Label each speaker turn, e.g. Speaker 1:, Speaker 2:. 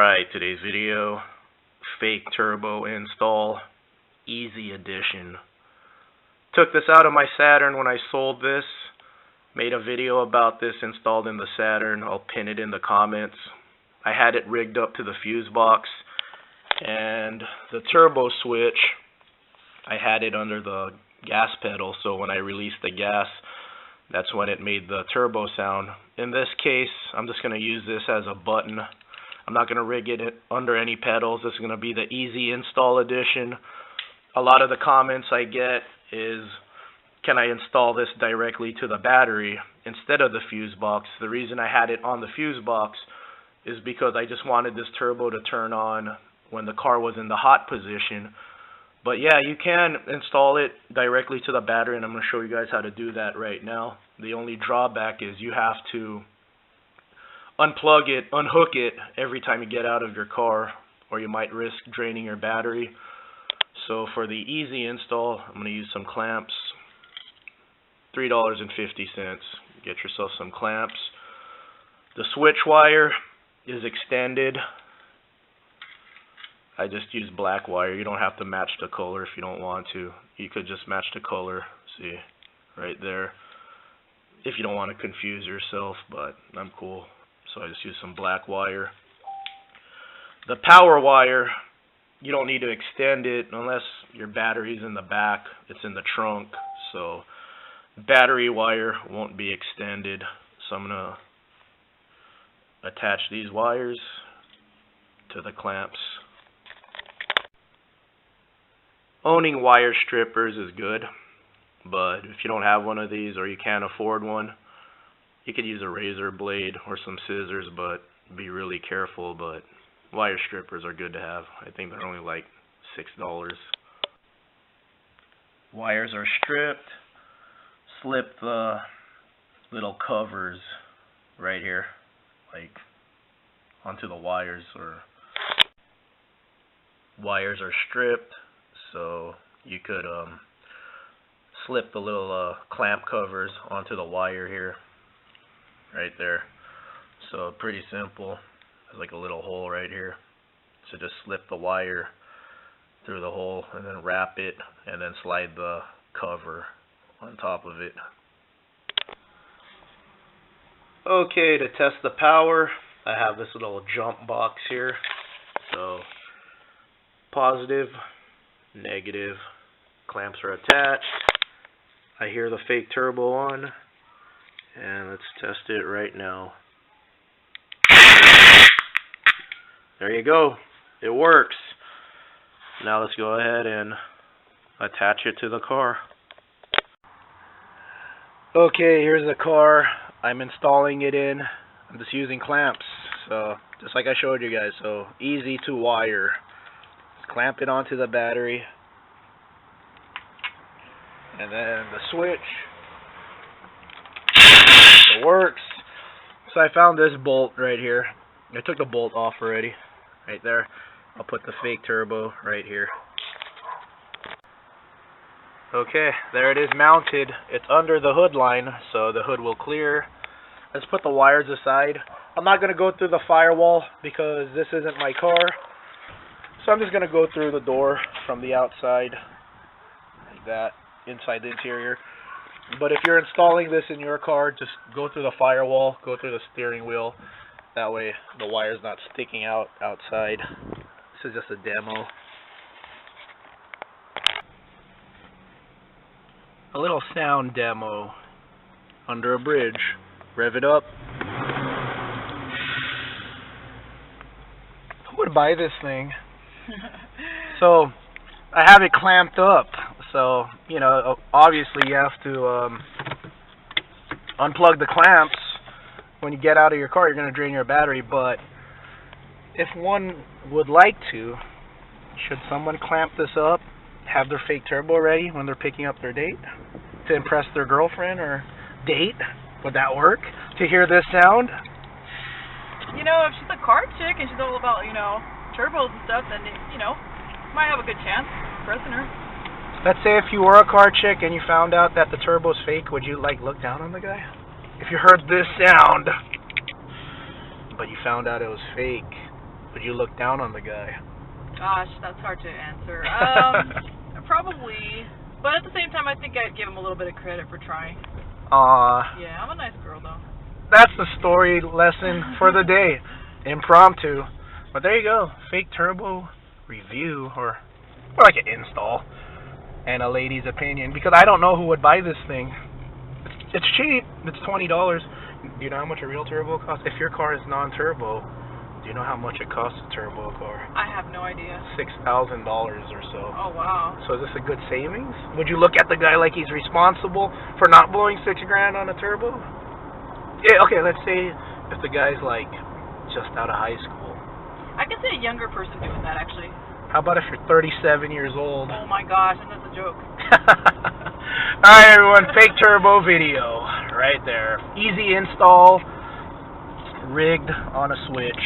Speaker 1: Alright, today's video, fake turbo install, easy edition. Took this out of my Saturn when I sold this. Made a video about this installed in the Saturn. I'll pin it in the comments. I had it rigged up to the fuse box. And the turbo switch, I had it under the gas pedal, so when I released the gas, that's when it made the turbo sound. In this case, I'm just going to use this as a button. I'm not going to rig it under any pedals. This is going to be the easy install edition. A lot of the comments I get is, can I install this directly to the battery instead of the fuse box? The reason I had it on the fuse box is because I just wanted this turbo to turn on when the car was in the hot position. But yeah, you can install it directly to the battery, and I'm going to show you guys how to do that right now. The only drawback is you have to unplug it, unhook it every time you get out of your car, or you might risk draining your battery. So for the easy install, I'm going to use some clamps. $3.50. Get yourself some clamps. The switch wire is extended. I just use black wire. You don't have to match the color if you don't want to. You could just match the color, see, right there, if you don't want to confuse yourself, but I'm cool. So I just use some black wire. The power wire, you don't need to extend it unless your battery's in the back. It's in the trunk, so battery wire won't be extended. So I'm going to attach these wires to the clamps. Owning wire strippers is good, but if you don't have one of these or you can't afford one, you could use a razor blade or some scissors, but be really careful. But wire strippers are good to have. I think they're only like $6. Wires are stripped. Slip the little covers right here, like onto the wires, or wires are stripped. So you could slip the little clamp covers onto the wire here, right there. So pretty simple. There's like a little hole right here. So just slip the wire through the hole and then wrap it and then slide the cover on top of it. Okay, to test the power, I have this little jump box here. So positive, negative, clamps are attached. I hear the fake turbo on, and let's test it right now. There you go, it works. Now let's go ahead and attach it to the car. Okay, here's the car. I'm installing it in. I'm just using clamps, so just like I showed you guys, so easy to wire. Clamp it onto the battery, and then the switch, it works. So I found this bolt right here. I took the bolt off already, right there. I'll put the fake turbo right here. Okay, there it is mounted. It's under the hood line, so the hood will clear. Let's put the wires aside. I'm not going to go through the firewall because this isn't my car. So I'm just going to go through the door from the outside, like that, inside the interior. But if you're installing this in your car, just go through the firewall, go through the steering wheel. That way the wire's not sticking out outside. This is just a demo. A little sound demo under a bridge. Rev it up. Who would buy this thing? So I have it clamped up, so you know, obviously you have to unplug the clamps. When you get out of your car, you're going to drain your battery, but if one would like to, should someone clamp this up, have their fake turbo ready when they're picking up their date to impress their girlfriend or date? Would that work? To hear this sound?
Speaker 2: You know, if she's a car chick and she's all about, you know, turbos and stuff, then, you know, might have a good chance pressing her.
Speaker 1: Let's say if you were a car chick and you found out that the turbo's fake, would you like look down on the guy? If you heard this sound, but you found out it was fake, Would you look down on the guy?
Speaker 2: Gosh, that's hard to answer. Probably, but at the same time, I think I'd give him a little bit of credit for trying. Yeah, I'm a nice girl though.
Speaker 1: That's the story lesson for the day. Impromptu. But there you go. Fake turbo review, or like an install, and a lady's opinion. Because I don't know who would buy this thing. It's cheap. It's $20. Do you know how much a real turbo costs? If your car is non-turbo, do you know how much it costs a turbo car?
Speaker 2: I have no idea.
Speaker 1: $6,000 or so.
Speaker 2: Oh wow.
Speaker 1: So is this a good savings? Would you look at the guy like he's responsible for not blowing $6,000 on a turbo? Yeah. Okay. Let's say if the guy's like just out of high school.
Speaker 2: I can see a younger person doing that actually.
Speaker 1: How about if you're 37 years old?
Speaker 2: Oh my gosh, and that's a joke.
Speaker 1: Alright everyone, fake turbo video right there. Easy install, rigged on a switch.